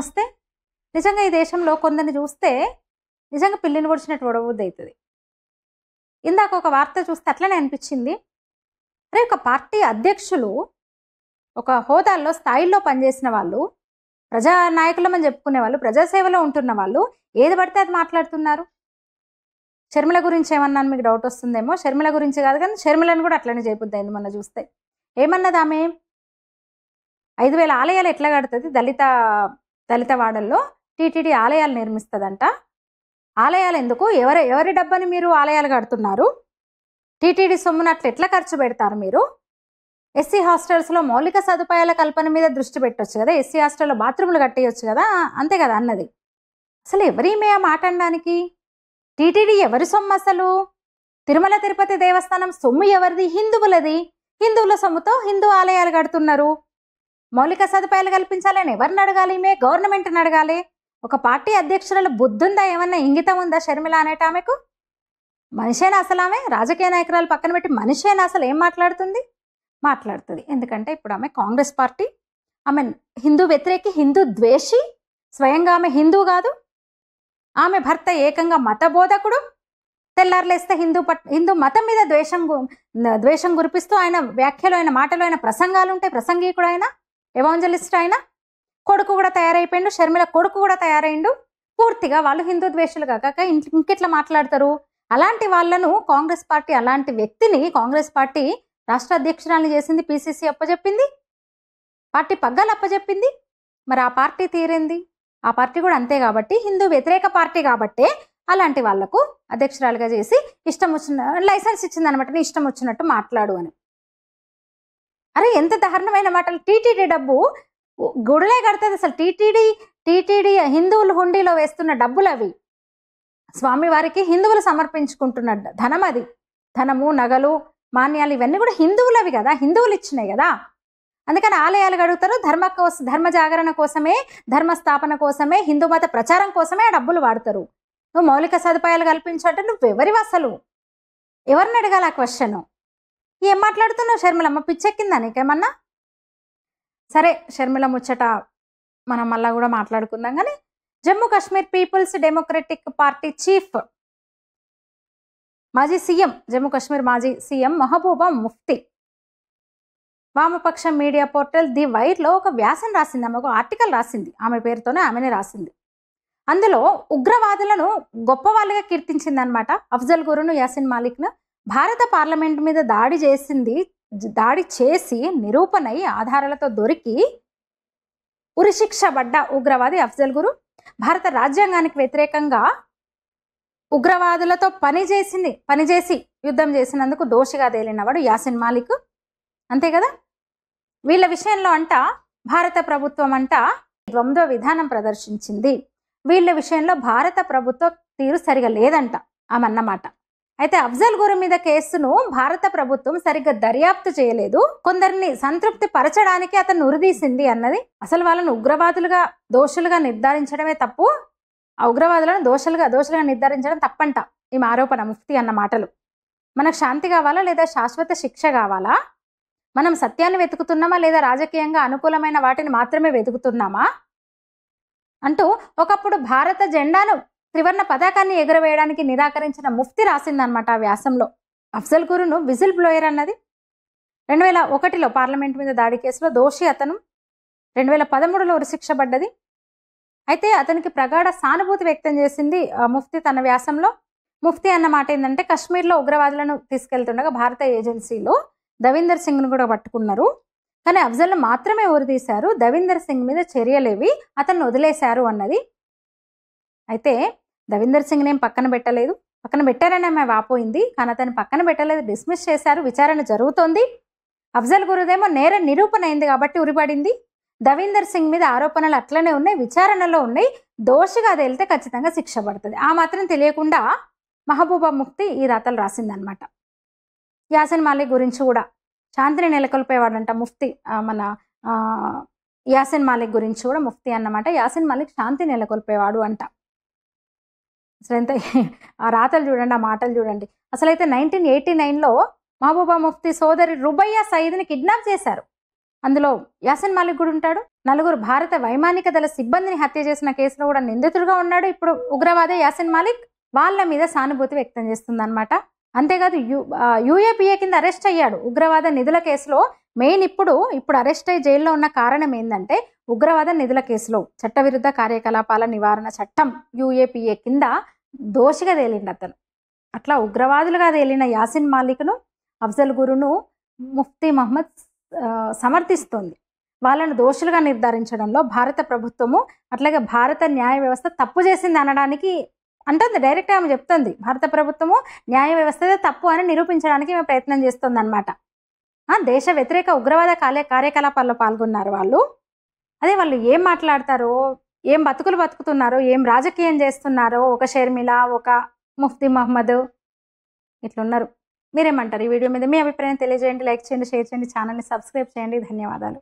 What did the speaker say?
నమస్తే. నిజంగా ఈ దేశంలో కొందరిని చూస్తే నిజంగా పిల్లిని పొడిచినట్టు పొడవబుద్ధి అవుతుంది. ఇందాక ఒక వార్త చూస్తే అట్లనే అనిపించింది. అరే, ఒక పార్టీ అధ్యక్షులు ఒక హోదాల్లో స్థాయిల్లో పనిచేసిన వాళ్ళు, ప్రజా నాయకులమని చెప్పుకునే వాళ్ళు, ప్రజాసేవలో ఉంటున్న వాళ్ళు ఏది పడితే అది మాట్లాడుతున్నారు. షర్మిల గురించి ఏమన్నాను మీకు డౌట్ వస్తుందేమో. షర్మిల గురించి కాదు కానీ షర్మిలను కూడా అట్లనే చేయబుద్ది అయింది మొన్న చూస్తే. ఏమన్నది ఆమె? 5,000 ఆలయాలు ఎట్లా కడుతుంది? దళిత వాడల్లో టీటీడీ ఆలయాలు నిర్మిస్తుందంట. ఆలయాలు ఎందుకు? ఎవరి డబ్బని మీరు ఆలయాలు కడుతున్నారు? టీటీడీ సొమ్మును అట్లా ఎట్లా ఖర్చు పెడతారు మీరు? ఎస్సీ హాస్టల్స్లో మౌలిక సదుపాయాల కల్పన మీద దృష్టి పెట్టవచ్చు కదా, ఎస్సీ హాస్టల్లో బాత్రూములు కట్టేయచ్చు కదా, అంతే కదా అన్నది. అసలు ఎవరిమే ఆ మాట అనడానికి? టీటీడీ ఎవరి సొమ్ము అసలు? తిరుమల తిరుపతి దేవస్థానం సొమ్ము ఎవరిది? హిందువులది. హిందువుల సొమ్ముతో హిందూ ఆలయాలు కడుతున్నారు. మౌలిక సదుపాయాలు కల్పించాలని ఎవరిని అడగాలి? గవర్నమెంట్ని అడగాలి. ఒక పార్టీ అధ్యక్షురాలు బుద్ధుందా? ఏమన్నా ఇంగితం ఉందా షర్మిల అనేట ఆమెకు? మనిషేనా అసలు ఆమె? రాజకీయ నాయకురాలు పక్కన పెట్టి మనిషేనా అసలు? ఏం మాట్లాడుతుంది? మాట్లాడుతుంది. ఎందుకంటే ఇప్పుడు ఆమె కాంగ్రెస్ పార్టీ, ఆమె హిందూ వ్యతిరేకి, హిందూ ద్వేషి. స్వయంగా ఆమె హిందూ కాదు. ఆమె భర్త ఏకంగా మత బోధకుడు. తెల్లారులేస్తే హిందూ మతం మీద ద్వేషం గురిపిస్తూ ఆయన వ్యాఖ్యలు, ఆయన మాటలు, ఆయన ప్రసంగాలు ఉంటాయి. ప్రసంగికుడు ఆయన, ఎవాంజలిస్ట్ ఆయన. కొడుకు కూడా తయారైపోయిండు, షర్మిల కొడుకు కూడా తయారైండు. పూర్తిగా వాళ్ళు హిందూ ద్వేషులు కాక ఇంకెట్లా మాట్లాడతారు? అలాంటి వాళ్ళను కాంగ్రెస్ పార్టీ, అలాంటి వ్యక్తిని కాంగ్రెస్ పార్టీ రాష్ట్ర అధ్యక్షురాలను చేసింది, పిసిసి అప్పచెప్పింది, పార్టీ పగ్గాలు అప్పచెప్పింది. మరి ఆ పార్టీ తీరింది. ఆ పార్టీ కూడా అంతే కాబట్టి, హిందూ వ్యతిరేక పార్టీ కాబట్టే అలాంటి వాళ్లకు అధ్యక్షురాలుగా చేసి ఇష్టం వచ్చిన లైసెన్స్ ఇచ్చిందనమాట. నీ ఇష్టం వచ్చినట్టు మాట్లాడు అని. అరే, ఎంత దారుణమైన మాటలు! టీటీడీ డబ్బు గుడులే కడుతుంది అసలు. టీటీడీ హిందువులు హుండీలో వేస్తున్న డబ్బులు అవి. స్వామివారికి హిందువులు సమర్పించుకుంటున్న ధనం అది. ధనము, నగలు, మాన్యాలు ఇవన్నీ కూడా హిందువులవి కదా, హిందువులు ఇచ్చినాయి కదా. అందుకని ఆలయాలు గడుగుతారు. ధర్మ జాగరణ కోసమే, ధర్మ స్థాపన కోసమే, హిందూ మత ప్రచారం కోసమే ఆ డబ్బులు వాడతారు. నువ్వు మౌలిక సదుపాయాలు కల్పించంటే నువ్వెవరివి అసలు? ఎవరిని అడగాలి ఆ క్వశ్చన్? ఏం మాట్లాడుతున్నావు షర్మిలమ్మ? పిచ్చెక్కిందా నీకేమన్నా? సరే, షర్మిల ముచ్చట మనం మళ్ళా కూడా మాట్లాడుకుందాం. కానీ Jammu Kashmir peoples democratic party chief, మాజీ సీఎం, జమ్మూ కాశ్మీర్ మాజీ సీఎం మహబూబా ముఫ్తీ వామపక్ష మీడియా పోర్టల్ ది వైర్లో ఒక వ్యాసం రాసింది. ఆమె ఒక ఆర్టికల్ రాసింది. ఆమె పేరుతోనే ఆమెనే రాసింది. అందులో ఉగ్రవాదులను గొప్పవాళ్ళుగా కీర్తించింది అనమాట. అఫ్జల్ గురును, యాసిన్ మాలిక్ను. భారత పార్లమెంట్ మీద దాడి చేసి నిరూపణై ఆధారాలతో దొరికి ఉరిశిక్ష పడ్డ ఉగ్రవాది అఫ్జల్ గురు, భారత రాజ్యాంగానికి వ్యతిరేకంగా ఉగ్రవాదులతో పనిచేసి యుద్ధం చేసినందుకు దోషిగా తేలినవాడు యాసిన్ మాలిక్. అంతే కదా. వీళ్ళ విషయంలో అంట భారత ప్రభుత్వం అంట ద్వంద్వ విధానం ప్రదర్శించింది. వీళ్ళ విషయంలో భారత ప్రభుత్వ తీరు సరిగా లేదంట ఆమన్నమాట. అయితే అఫ్జల్ గురు మీద కేసును భారత ప్రభుత్వం సరిగ్గా దర్యాప్తు చేయలేదు, కొందరిని సంతృప్తి పరచడానికి అతను ఉరిదీసింది అన్నది. అసలు వాళ్ళను ఉగ్రవాదులుగా, దోషులుగా నిర్ధారించడమే తప్పు. ఆ ఉగ్రవాదులను దోషులుగా నిర్ధారించడం తప్పంట ఈమె ఆరోపణ, ముఫ్తీ అన్న మాటలు. మనకు శాంతి కావాలా లేదా శాశ్వత శిక్ష కావాలా? మనం సత్యాన్ని వెతుకుతున్నామా లేదా రాజకీయంగా అనుకూలమైన వాటిని మాత్రమే వెతుకుతున్నామా అంటూ ఒకప్పుడు భారత జెండాను, త్రివర్ణ పతాకాన్ని ఎగురవేయడానికి నిరాకరించిన ముఫ్తీ రాసిందనమాట ఆ వ్యాసంలో. అఫ్జల్ గురును విజిల్ బ్లోయర్ అన్నది. 2001లో పార్లమెంట్ మీద దాడి కేసులో దోషి అతను. 2013లో ఉరిశిక్ష పడ్డది. అయితే అతనికి ప్రగాఢ సానుభూతి వ్యక్తం చేసింది ముఫ్తీ తన వ్యాసంలో. ముఫ్తీ అన్న మాట ఏంటంటే, కశ్మీర్లో ఉగ్రవాదులను తీసుకెళ్తుండగా భారత ఏజెన్సీలో దవీందర్ సింగ్ను కూడా పట్టుకున్నారు, కానీ అఫ్జల్ను మాత్రమే ఉరితీశారు. దవీందర్ సింగ్ మీద చర్యలేవి, అతన్ని వదిలేశారు అన్నది. అయితే దవీందర్ సింగ్ నేం పక్కన పెట్టారని ఆమె వాపోయింది. కానీ అతన్ని పక్కన పెట్టలేదు, డిస్మిస్ చేశారు. విచారణ జరుగుతోంది. అఫ్జల్ గురుదేమో నేర నిరూపణ అయింది కాబట్టి ఉరిపడింది. దవీందర్ సింగ్ మీద ఆరోపణలు అట్లనే ఉన్నాయి, విచారణలో ఉన్నాయి. దోషిగా తేలితే ఖచ్చితంగా శిక్ష పడుతుంది. ఆ మాత్రం తెలియకుండా మహబూబా ముఫ్తీ ఈ రాతలు రాసిందనమాట. యాసిన్ మాలిక్ గురించి కూడా శాంతిని నెలకొల్పేవాడంట ముఫ్తీ. మన యాసిన్ మాలిక్ గురించి కూడా ముఫ్తీ అన్నమాట. యాసిన్ మాలిక్ శాంతి నెలకొల్పేవాడు అంట. అసలైతే ఆ రాతలు చూడండి, ఆ మాటలు చూడండి. అసలైతే 1989లో మహబూబా ముఫ్తీ సోదరి రుబయ్యా సయీద్ని కిడ్నాప్ చేశారు. అందులో యాసిన్ మాలిక్ కూడా ఉంటాడు. 9 భారత వైమానిక దళ సిబ్బందిని హత్య చేసిన కేసులో కూడా నిందితుడుగా ఉన్నాడు ఇప్పుడు ఉగ్రవాది యాసిన్ మాలిక్. వాళ్ళ మీద సానుభూతి వ్యక్తం చేస్తుందన్నమాట. అంతేకాదు యూఏపీఏ కింద అరెస్ట్ అయ్యాడు ఉగ్రవాద నిధుల కేసులో. మెయిన్ ఇప్పుడు అరెస్ట్ అయ్యి జైల్లో ఉన్న కారణం ఏంటంటే ఉగ్రవాద నిధుల కేసులో చట్టవిరుద్ధ కార్యకలాపాల నివారణ చట్టం యూఏపీఏ కింద దోషిగా తేలిండు అతను. అట్లా ఉగ్రవాదులుగా తేలిన యాసిన్ మాలిక్ను, అఫ్జల్ గురును ముఫ్తీ మహమ్మద్ సమర్థిస్తోంది. వాళ్ళను దోషులుగా నిర్ధారించడంలో భారత ప్రభుత్వము అట్లాగే భారత న్యాయ వ్యవస్థ తప్పు చేసింది అనడానికి అంటుంది. డైరెక్ట్గా ఆమె చెప్తుంది, భారత ప్రభుత్వము న్యాయ వ్యవస్థ తప్పు అని నిరూపించడానికి మేము ప్రయత్నం చేస్తుంది అనమాట. దేశ వ్యతిరేక ఉగ్రవాద కార్యకలాపాల్లో పాల్గొన్నారు వాళ్ళు. అదే వాళ్ళు ఏం మాట్లాడతారో, ఏం బతుకులు బతుకుతున్నారో, ఏం రాజకీయం చేస్తున్నారో, ఒక షర్మిల, ఒక ముఫ్తీ మహమ్మద్ ఇట్లున్నారు. మీరేమంటారు? ఈ వీడియో మీద మీ అభిప్రాయం తెలియజేయండి, లైక్ చేయండి, షేర్ చేయండి, ఛానల్ని సబ్స్క్రైబ్ చేయండి. ధన్యవాదాలు.